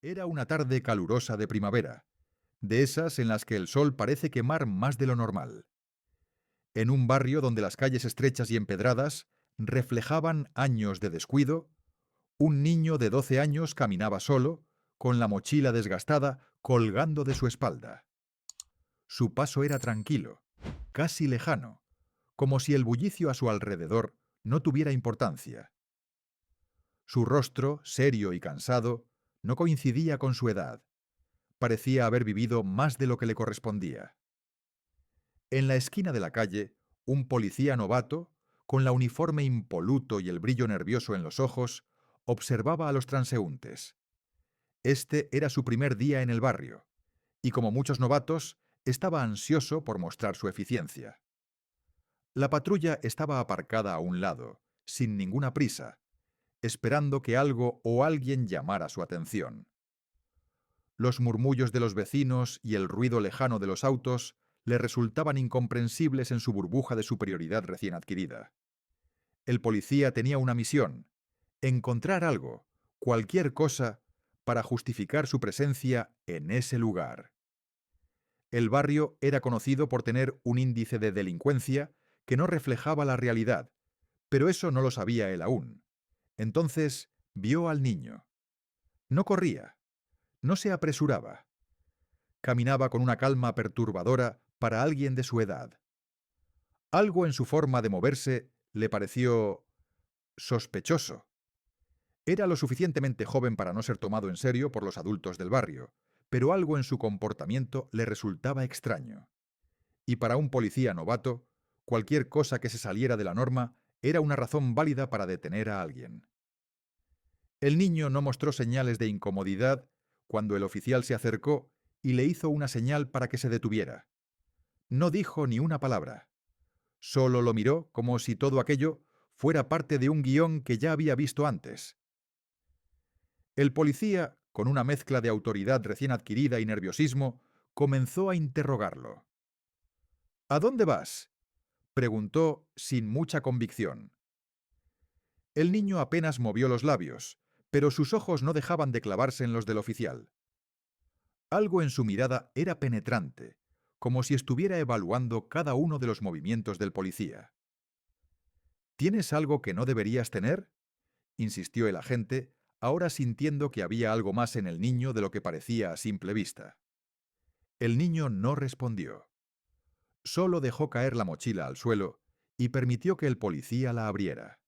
Era una tarde calurosa de primavera, de esas en las que el sol parece quemar más de lo normal. En un barrio donde las calles estrechas y empedradas reflejaban años de descuido, un niño de 12 años caminaba solo, con la mochila desgastada colgando de su espalda. Su paso era tranquilo, casi lejano, como si el bullicio a su alrededor no tuviera importancia. Su rostro, serio y cansado, no coincidía con su edad. Parecía haber vivido más de lo que le correspondía. En la esquina de la calle, un policía novato, con la uniforme impoluto y el brillo nervioso en los ojos, observaba a los transeúntes. Este era su primer día en el barrio, y como muchos novatos, estaba ansioso por mostrar su eficiencia. La patrulla estaba aparcada a un lado, sin ninguna prisa, esperando que algo o alguien llamara su atención. Los murmullos de los vecinos y el ruido lejano de los autos le resultaban incomprensibles en su burbuja de superioridad recién adquirida. El policía tenía una misión: encontrar algo, cualquier cosa, para justificar su presencia en ese lugar. El barrio era conocido por tener un índice de delincuencia que no reflejaba la realidad, pero eso no lo sabía él aún. Entonces vio al niño. No corría, no se apresuraba. Caminaba con una calma perturbadora para alguien de su edad. Algo en su forma de moverse le pareció sospechoso. Era lo suficientemente joven para no ser tomado en serio por los adultos del barrio, pero algo en su comportamiento le resultaba extraño. Y para un policía novato, cualquier cosa que se saliera de la norma era una razón válida para detener a alguien. El niño no mostró señales de incomodidad cuando el oficial se acercó y le hizo una señal para que se detuviera. No dijo ni una palabra. Solo lo miró como si todo aquello fuera parte de un guión que ya había visto antes. El policía, con una mezcla de autoridad recién adquirida y nerviosismo, comenzó a interrogarlo. ¿A dónde vas?, preguntó sin mucha convicción. El niño apenas movió los labios, pero sus ojos no dejaban de clavarse en los del oficial. Algo en su mirada era penetrante, como si estuviera evaluando cada uno de los movimientos del policía. ¿Tienes algo que no deberías tener?, insistió el agente, ahora sintiendo que había algo más en el niño de lo que parecía a simple vista. El niño no respondió. Solo dejó caer la mochila al suelo y permitió que el policía la abriera.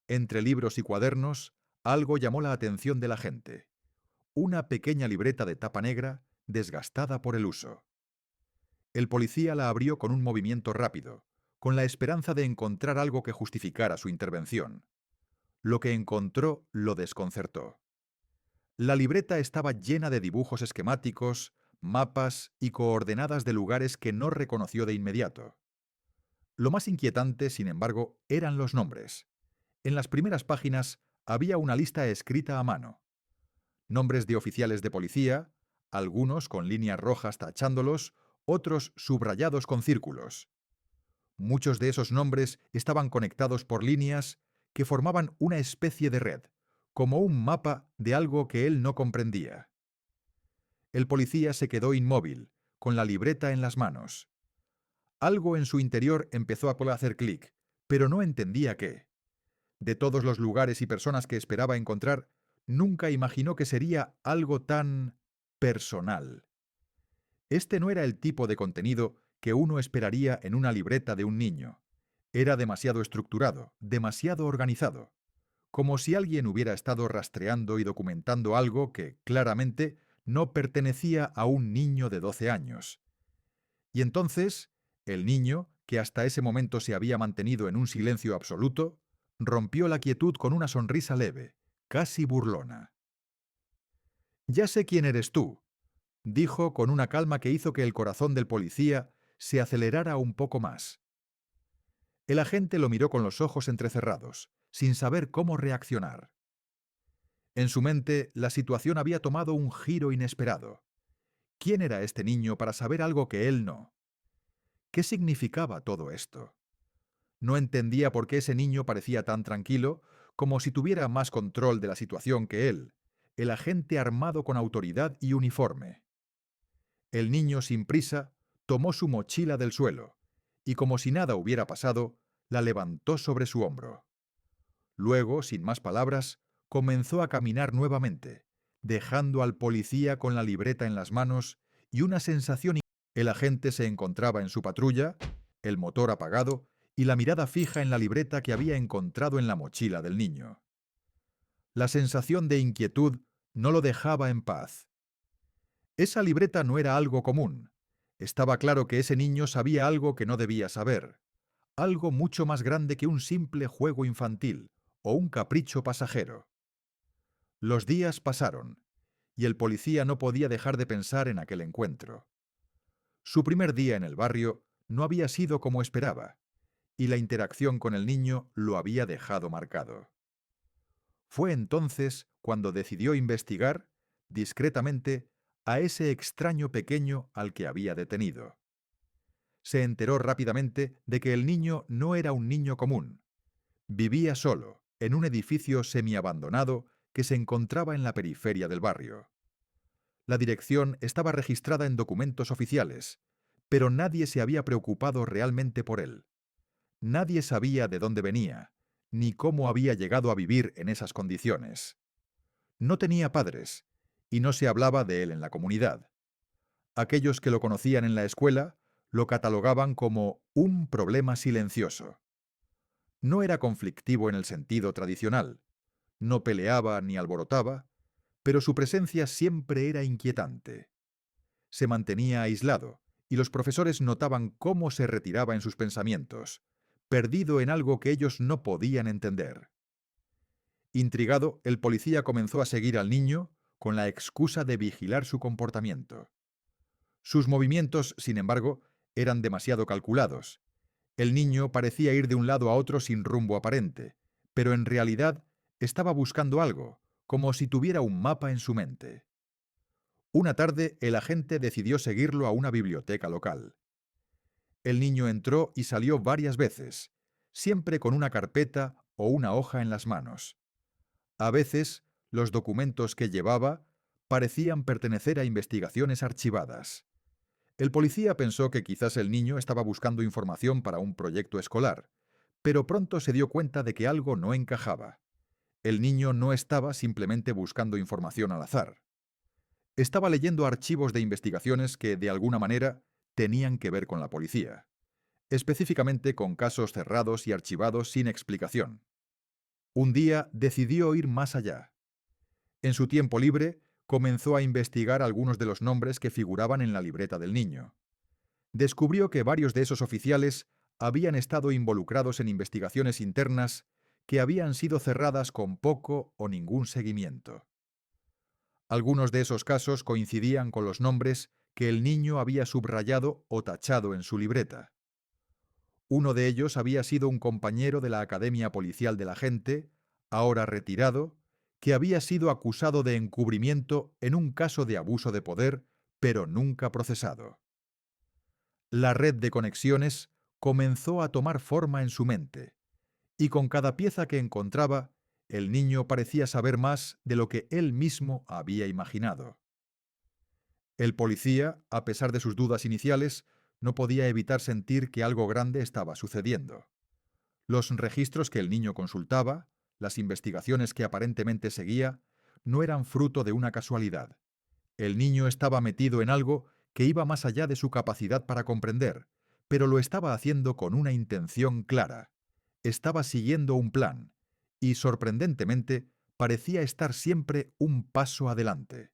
Entre libros y cuadernos, algo llamó la atención del agente: una pequeña libreta de tapa negra, desgastada por el uso. El policía la abrió con un movimiento rápido, con la esperanza de encontrar algo que justificara su intervención. Lo que encontró lo desconcertó. La libreta estaba llena de dibujos esquemáticos, mapas y coordenadas de lugares que no reconoció de inmediato. Lo más inquietante, sin embargo, eran los nombres. En las primeras páginas había una lista escrita a mano. Nombres de oficiales de policía, algunos con líneas rojas tachándolos, otros subrayados con círculos. Muchos de esos nombres estaban conectados por líneas que formaban una especie de red, como un mapa de algo que él no comprendía. El policía se quedó inmóvil, con la libreta en las manos. Algo en su interior empezó a hacer clic, pero no entendía qué. De todos los lugares y personas que esperaba encontrar, nunca imaginó que sería algo tan personal. Este no era el tipo de contenido que uno esperaría en una libreta de un niño. Era demasiado estructurado, demasiado organizado, como si alguien hubiera estado rastreando y documentando algo que, claramente, no pertenecía a un niño de 12 años. Y entonces, el niño, que hasta ese momento se había mantenido en un silencio absoluto, rompió la quietud con una sonrisa leve, casi burlona. «Ya sé quién eres tú», dijo con una calma que hizo que el corazón del policía se acelerara un poco más. El agente lo miró con los ojos entrecerrados, sin saber cómo reaccionar. En su mente, la situación había tomado un giro inesperado. ¿Quién era este niño para saber algo que él no? ¿Qué significaba todo esto? No entendía por qué ese niño parecía tan tranquilo, como si tuviera más control de la situación que él. el agente armado con autoridad y uniforme. El niño, sin prisa, tomó su mochila del suelo y, como si nada hubiera pasado, la levantó sobre su hombro. Luego, sin más palabras, comenzó a caminar nuevamente, dejando al policía con la libreta en las manos y una sensación. El agente se encontraba en su patrulla, el motor apagado y la mirada fija en la libreta que había encontrado en la mochila del niño. La sensación de inquietud no lo dejaba en paz. Esa libreta no era algo común. Estaba claro que ese niño sabía algo que no debía saber, algo mucho más grande que un simple juego infantil o un capricho pasajero. Los días pasaron, y el policía no podía dejar de pensar en aquel encuentro. Su primer día en el barrio no había sido como esperaba, y la interacción con el niño lo había dejado marcado. Fue entonces cuando decidió investigar, discretamente, a ese extraño pequeño al que había detenido. Se enteró rápidamente de que el niño no era un niño común. Vivía solo, en un edificio semiabandonado que se encontraba en la periferia del barrio. La dirección estaba registrada en documentos oficiales, pero nadie se había preocupado realmente por él. Nadie sabía de dónde venía, ni cómo había llegado a vivir en esas condiciones. No tenía padres, y no se hablaba de él en la comunidad. Aquellos que lo conocían en la escuela lo catalogaban como un problema silencioso. No era conflictivo en el sentido tradicional, no peleaba ni alborotaba, pero su presencia siempre era inquietante. Se mantenía aislado, y los profesores notaban cómo se retiraba en sus pensamientos, perdido en algo que ellos no podían entender. Intrigado, el policía comenzó a seguir al niño con la excusa de vigilar su comportamiento. Sus movimientos, sin embargo, eran demasiado calculados. El niño parecía ir de un lado a otro sin rumbo aparente, pero en realidad estaba buscando algo, como si tuviera un mapa en su mente. Una tarde, el agente decidió seguirlo a una biblioteca local. El niño entró y salió varias veces, siempre con una carpeta o una hoja en las manos. A veces, los documentos que llevaba parecían pertenecer a investigaciones archivadas. El policía pensó que quizás el niño estaba buscando información para un proyecto escolar, pero pronto se dio cuenta de que algo no encajaba. El niño no estaba simplemente buscando información al azar. Estaba leyendo archivos de investigaciones que, de alguna manera, tenían que ver con la policía, específicamente con casos cerrados y archivados sin explicación. Un día decidió ir más allá. En su tiempo libre, comenzó a investigar algunos de los nombres que figuraban en la libreta del niño. Descubrió que varios de esos oficiales habían estado involucrados en investigaciones internas que habían sido cerradas con poco o ningún seguimiento. Algunos de esos casos coincidían con los nombres que el niño había subrayado o tachado en su libreta. Uno de ellos había sido un compañero de la Academia Policial de la Gente, ahora retirado, que había sido acusado de encubrimiento en un caso de abuso de poder, pero nunca procesado. La red de conexiones comenzó a tomar forma en su mente, y con cada pieza que encontraba, el niño parecía saber más de lo que él mismo había imaginado. El policía, a pesar de sus dudas iniciales, no podía evitar sentir que algo grande estaba sucediendo. Los registros que el niño consultaba, las investigaciones que aparentemente seguía, no eran fruto de una casualidad. El niño estaba metido en algo que iba más allá de su capacidad para comprender, pero lo estaba haciendo con una intención clara. Estaba siguiendo un plan, y sorprendentemente parecía estar siempre un paso adelante.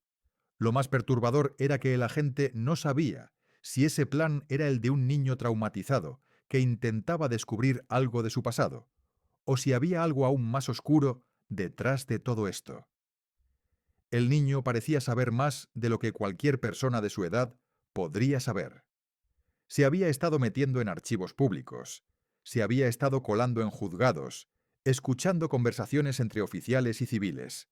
Lo más perturbador era que el agente no sabía si ese plan era el de un niño traumatizado que intentaba descubrir algo de su pasado, o si había algo aún más oscuro detrás de todo esto. El niño parecía saber más de lo que cualquier persona de su edad podría saber. Se había estado metiendo en archivos públicos, se había estado colando en juzgados, escuchando conversaciones entre oficiales y civiles.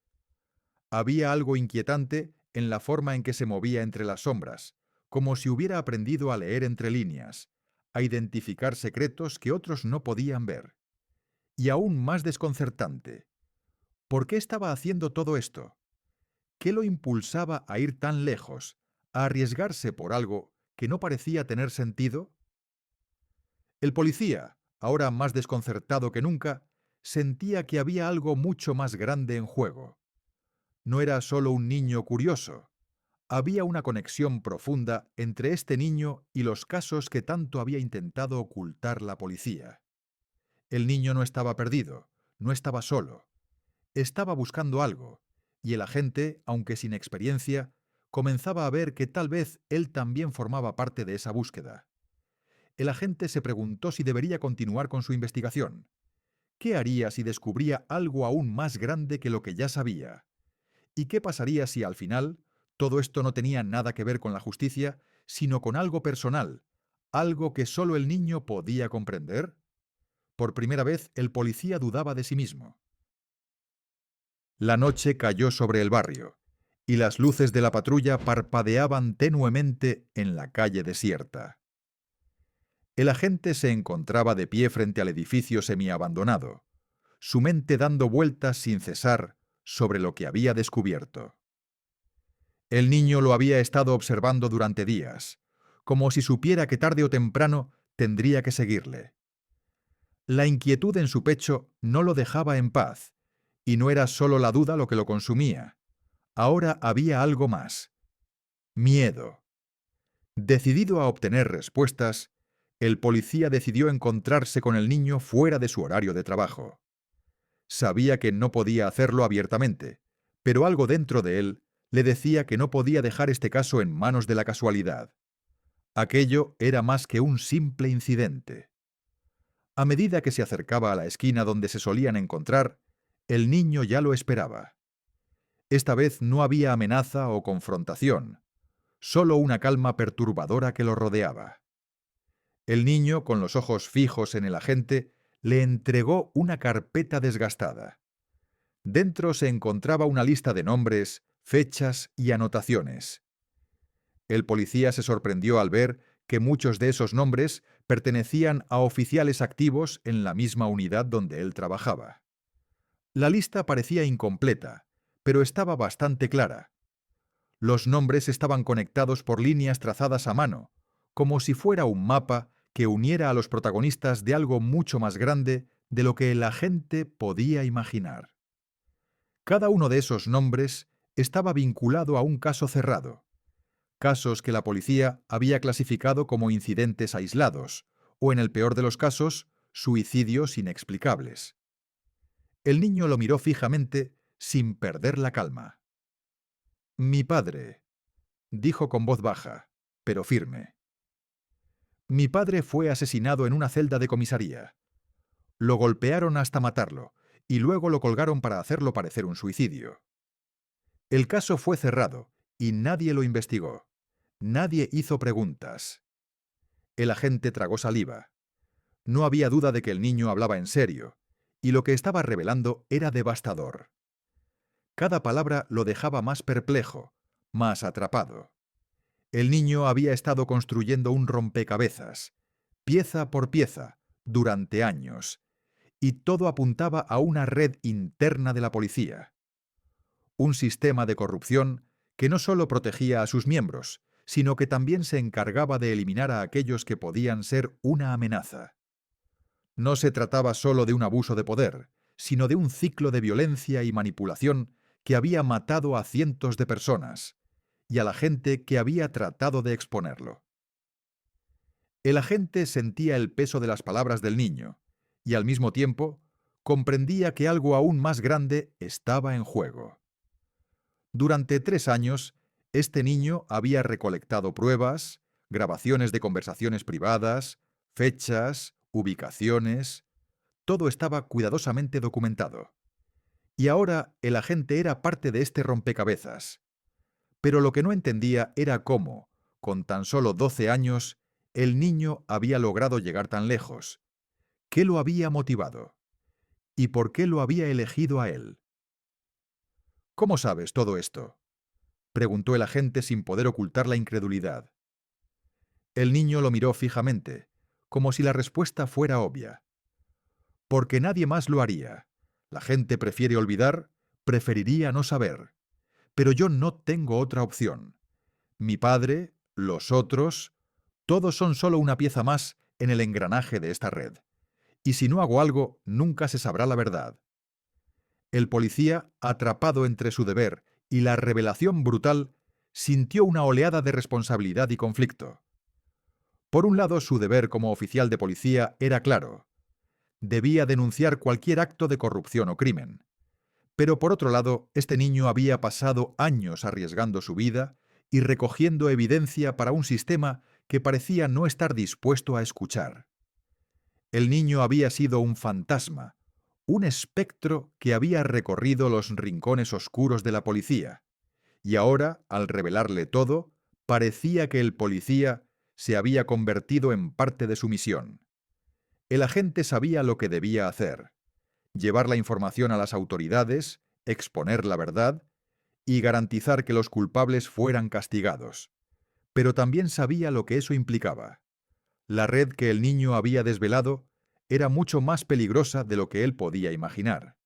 Había algo inquietante en la forma en que se movía entre las sombras, como si hubiera aprendido a leer entre líneas, a identificar secretos que otros no podían ver. Y aún más desconcertante, ¿por qué estaba haciendo todo esto? ¿Qué lo impulsaba a ir tan lejos, a arriesgarse por algo que no parecía tener sentido? El policía, ahora más desconcertado que nunca, sentía que había algo mucho más grande en juego. No era solo un niño curioso. Había una conexión profunda entre este niño y los casos que tanto había intentado ocultar la policía. El niño no estaba perdido, no estaba solo. Estaba buscando algo, y el agente, aunque sin experiencia, comenzaba a ver que tal vez él también formaba parte de esa búsqueda. El agente se preguntó si debería continuar con su investigación. ¿Qué haría si descubría algo aún más grande que lo que ya sabía? ¿Y qué pasaría si al final todo esto no tenía nada que ver con la justicia, sino con algo personal, algo que solo el niño podía comprender? Por primera vez, el policía dudaba de sí mismo. La noche cayó sobre el barrio, y las luces de la patrulla parpadeaban tenuemente en la calle desierta. El agente se encontraba de pie frente al edificio semiabandonado, su mente dando vueltas sin cesar sobre lo que había descubierto. El niño lo había estado observando durante días, como si supiera que tarde o temprano tendría que seguirle. La inquietud en su pecho no lo dejaba en paz, y no era solo la duda lo que lo consumía. Ahora había algo más: miedo. Decidido a obtener respuestas, el policía decidió encontrarse con el niño fuera de su horario de trabajo. Sabía que no podía hacerlo abiertamente, pero algo dentro de él le decía que no podía dejar este caso en manos de la casualidad. Aquello era más que un simple incidente. A medida que se acercaba a la esquina donde se solían encontrar, el niño ya lo esperaba. Esta vez no había amenaza o confrontación, solo una calma perturbadora que lo rodeaba. El niño, con los ojos fijos en el agente, le entregó una carpeta desgastada. Dentro se encontraba una lista de nombres, fechas y anotaciones. El policía se sorprendió al ver que muchos de esos nombres pertenecían a oficiales activos en la misma unidad donde él trabajaba. La lista parecía incompleta, pero estaba bastante clara. Los nombres estaban conectados por líneas trazadas a mano, como si fuera un mapa que uniera a los protagonistas de algo mucho más grande de lo que el agente podía imaginar. Cada uno de esos nombres estaba vinculado a un caso cerrado, casos que la policía había clasificado como incidentes aislados, o en el peor de los casos, suicidios inexplicables. El niño lo miró fijamente sin perder la calma. «Mi padre», dijo con voz baja, pero firme. «Mi padre fue asesinado en una celda de comisaría. Lo golpearon hasta matarlo, y luego lo colgaron para hacerlo parecer un suicidio. El caso fue cerrado, y nadie lo investigó. Nadie hizo preguntas». El agente tragó saliva. No había duda de que el niño hablaba en serio, y lo que estaba revelando era devastador. Cada palabra lo dejaba más perplejo, más atrapado. El niño había estado construyendo un rompecabezas, pieza por pieza, durante años, y todo apuntaba a una red interna de la policía. Un sistema de corrupción que no solo protegía a sus miembros, sino que también se encargaba de eliminar a aquellos que podían ser una amenaza. No se trataba solo de un abuso de poder, sino de un ciclo de violencia y manipulación que había matado a cientos de personas, y a la gente que había tratado de exponerlo. El agente sentía el peso de las palabras del niño, y al mismo tiempo comprendía que algo aún más grande estaba en juego. Durante 3 años, este niño había recolectado pruebas, grabaciones de conversaciones privadas, fechas, ubicaciones. Todo estaba cuidadosamente documentado. Y ahora el agente era parte de este rompecabezas. Pero lo que no entendía era cómo, con tan solo 12 años, el niño había logrado llegar tan lejos. ¿Qué lo había motivado? ¿Y por qué lo había elegido a él? «¿Cómo sabes todo esto?», preguntó el agente sin poder ocultar la incredulidad. El niño lo miró fijamente, como si la respuesta fuera obvia. «Porque nadie más lo haría. La gente prefiere olvidar, preferiría no saber. Pero yo no tengo otra opción. Mi padre, los otros, todos son solo una pieza más en el engranaje de esta red. Y si no hago algo, nunca se sabrá la verdad. El policía, atrapado entre su deber y la revelación brutal, sintió una oleada de responsabilidad y conflicto. Por un lado, su deber como oficial de policía era claro. Debía denunciar cualquier acto de corrupción o crimen. Pero por otro lado, este niño había pasado años arriesgando su vida y recogiendo evidencia para un sistema que parecía no estar dispuesto a escuchar. El niño había sido un fantasma, un espectro que había recorrido los rincones oscuros de la policía, y ahora, al revelarle todo, parecía que el policía se había convertido en parte de su misión. El agente sabía lo que debía hacer: llevar la información a las autoridades, exponer la verdad y garantizar que los culpables fueran castigados. Pero también sabía lo que eso implicaba. La red que el niño había desvelado era mucho más peligrosa de lo que él podía imaginar.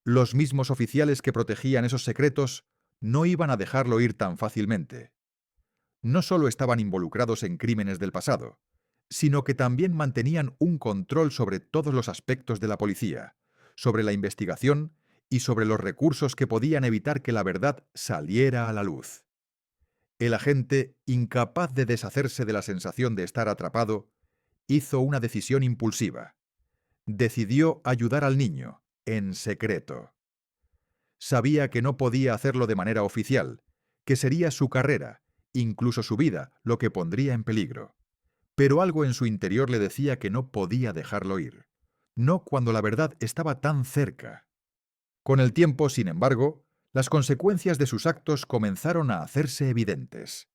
Los mismos oficiales que protegían esos secretos no iban a dejarlo ir tan fácilmente. No solo estaban involucrados en crímenes del pasado, sino que también mantenían un control sobre todos los aspectos de la policía, sobre la investigación y sobre los recursos que podían evitar que la verdad saliera a la luz. El agente, incapaz de deshacerse de la sensación de estar atrapado, hizo una decisión impulsiva. Decidió ayudar al niño, en secreto. Sabía que no podía hacerlo de manera oficial, que sería su carrera, incluso su vida, lo que pondría en peligro. Pero algo en su interior le decía que no podía dejarlo ir. No cuando la verdad estaba tan cerca. Con el tiempo, sin embargo, las consecuencias de sus actos comenzaron a hacerse evidentes.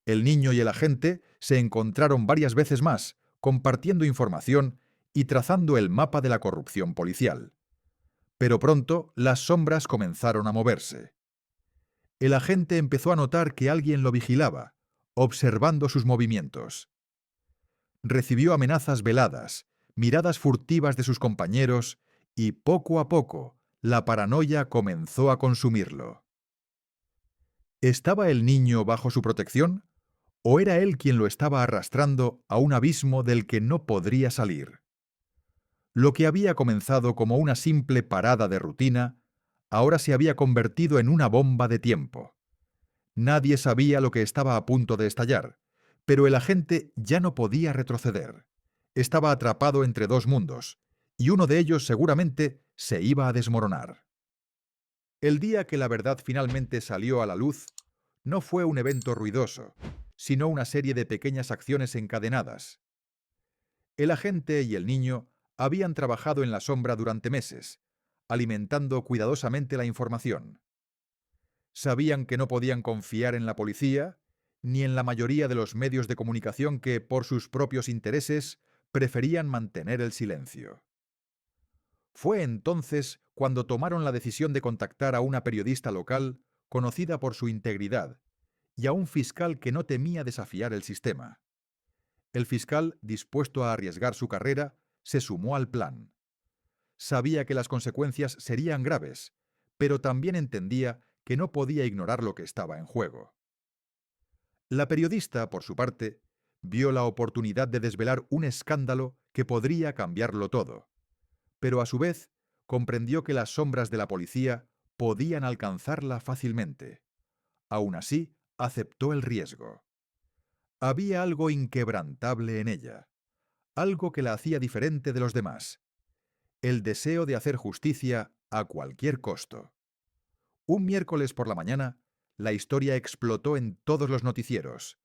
El niño y el agente se encontraron varias veces más, compartiendo información y trazando el mapa de la corrupción policial. Pero pronto las sombras comenzaron a moverse. El agente empezó a notar que alguien lo vigilaba, observando sus movimientos. Recibió amenazas veladas, miradas furtivas de sus compañeros y poco a poco la paranoia comenzó a consumirlo. ¿Estaba el niño bajo su protección? ¿O era él quien lo estaba arrastrando a un abismo del que no podría salir? Lo que había comenzado como una simple parada de rutina, ahora se había convertido en una bomba de tiempo. Nadie sabía lo que estaba a punto de estallar, pero el agente ya no podía retroceder. Estaba atrapado entre dos mundos, y uno de ellos seguramente se iba a desmoronar. El día que la verdad finalmente salió a la luz, no fue un evento ruidoso, sino una serie de pequeñas acciones encadenadas. El agente y el niño habían trabajado en la sombra durante meses, alimentando cuidadosamente la información. Sabían que no podían confiar en la policía, ni en la mayoría de los medios de comunicación que, por sus propios intereses, preferían mantener el silencio. Fue entonces cuando tomaron la decisión de contactar a una periodista local conocida por su integridad y a un fiscal que no temía desafiar el sistema. El fiscal, dispuesto a arriesgar su carrera, se sumó al plan. Sabía que las consecuencias serían graves, pero también entendía que no podía ignorar lo que estaba en juego. La periodista, por su parte, vio la oportunidad de desvelar un escándalo que podría cambiarlo todo, pero a su vez comprendió que las sombras de la policía podían alcanzarla fácilmente. Aún así, aceptó el riesgo. Había algo inquebrantable en ella, algo que la hacía diferente de los demás: el deseo de hacer justicia a cualquier costo. Un miércoles por la mañana, la historia explotó en todos los noticieros.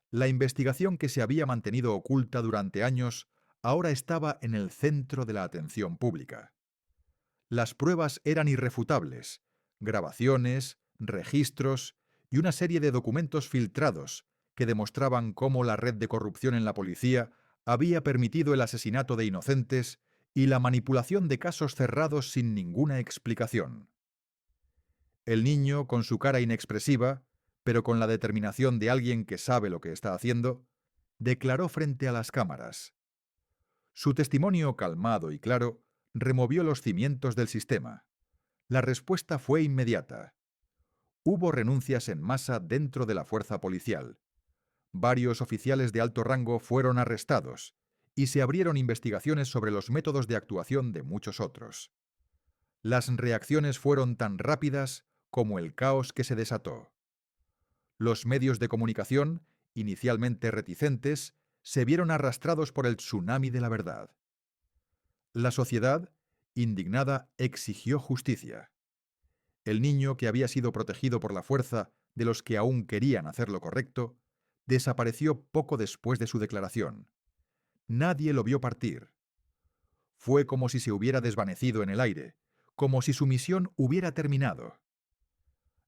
La investigación que se había mantenido oculta durante años ahora estaba en el centro de la atención pública. Las pruebas eran irrefutables: grabaciones, registros y una serie de documentos filtrados que demostraban cómo la red de corrupción en la policía había permitido el asesinato de inocentes y la manipulación de casos cerrados sin ninguna explicación. El niño, con su cara inexpresiva, pero con la determinación de alguien que sabe lo que está haciendo, declaró frente a las cámaras. Su testimonio calmado y claro removió los cimientos del sistema. La respuesta fue inmediata. Hubo renuncias en masa dentro de la fuerza policial. Varios oficiales de alto rango fueron arrestados y se abrieron investigaciones sobre los métodos de actuación de muchos otros. Las reacciones fueron tan rápidas como el caos que se desató. Los medios de comunicación, inicialmente reticentes, se vieron arrastrados por el tsunami de la verdad. La sociedad, indignada, exigió justicia. El niño, que había sido protegido por la fuerza de los que aún querían hacer lo correcto, desapareció poco después de su declaración. Nadie lo vio partir. Fue como si se hubiera desvanecido en el aire, como si su misión hubiera terminado.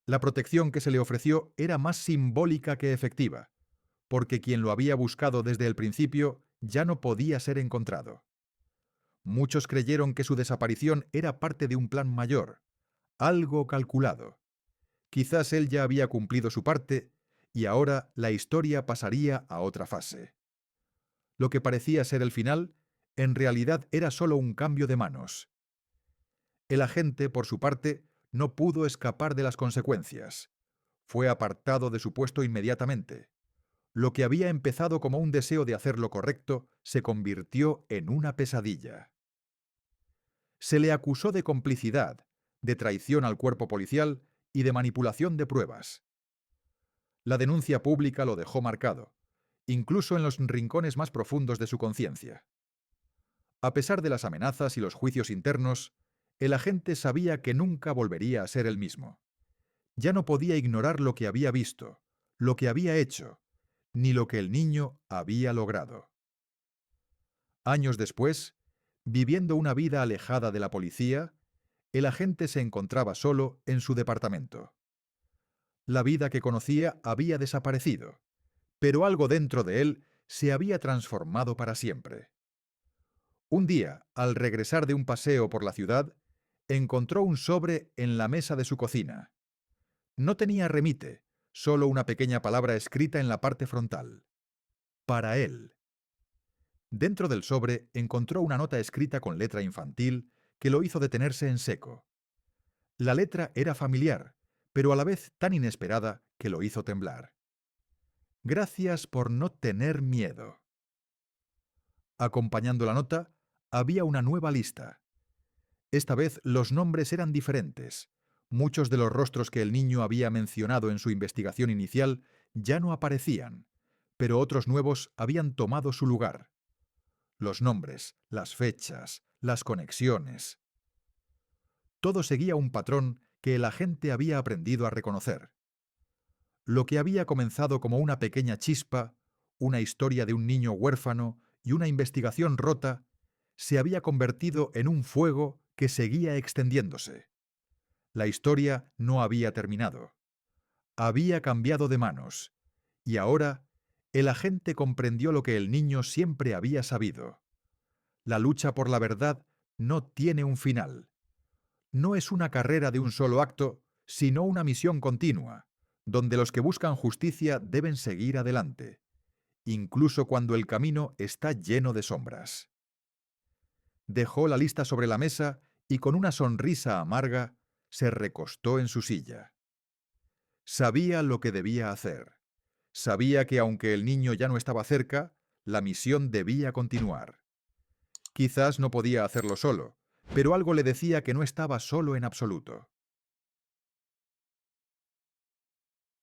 La protección que se le ofreció era más simbólica que efectiva, porque quien lo había buscado desde el principio ya no podía ser encontrado. Muchos creyeron que su desaparición era parte de un plan mayor, algo calculado. Quizás él ya había cumplido su parte y ahora la historia pasaría a otra fase. Lo que parecía ser el final, en realidad era solo un cambio de manos. El agente, por su parte, no pudo escapar de las consecuencias. Fue apartado de su puesto inmediatamente. Lo que había empezado como un deseo de hacer lo correcto se convirtió en una pesadilla. Se le acusó de complicidad, de traición al cuerpo policial y de manipulación de pruebas. La denuncia pública lo dejó marcado, incluso en los rincones más profundos de su conciencia. A pesar de las amenazas y los juicios internos, el agente sabía que nunca volvería a ser el mismo. Ya no podía ignorar lo que había visto, lo que había hecho, ni lo que el niño había logrado. Años después, viviendo una vida alejada de la policía, el agente se encontraba solo en su departamento. La vida que conocía había desaparecido, pero algo dentro de él se había transformado para siempre. Un día, al regresar de un paseo por la ciudad, encontró un sobre en la mesa de su cocina. No tenía remite, solo una pequeña palabra escrita en la parte frontal. Para él. Dentro del sobre encontró una nota escrita con letra infantil que lo hizo detenerse en seco. La letra era familiar, pero a la vez tan inesperada que lo hizo temblar. Gracias por no tener miedo. Acompañando la nota, había una nueva lista. Esta vez los nombres eran diferentes. Muchos de los rostros que el niño había mencionado en su investigación inicial ya no aparecían, pero otros nuevos habían tomado su lugar. Los nombres, las fechas, las conexiones. Todo seguía un patrón que el agente había aprendido a reconocer. Lo que había comenzado como una pequeña chispa, una historia de un niño huérfano y una investigación rota, se había convertido en un fuego que seguía extendiéndose. La historia no había terminado. Había cambiado de manos, y ahora el agente comprendió lo que el niño siempre había sabido. La lucha por la verdad no tiene un final. No es una carrera de un solo acto, sino una misión continua, donde los que buscan justicia deben seguir adelante, incluso cuando el camino está lleno de sombras. Dejó la lista sobre la mesa y con una sonrisa amarga se recostó en su silla. Sabía lo que debía hacer. Sabía que aunque el niño ya no estaba cerca, la misión debía continuar. Quizás no podía hacerlo solo, pero algo le decía que no estaba solo en absoluto.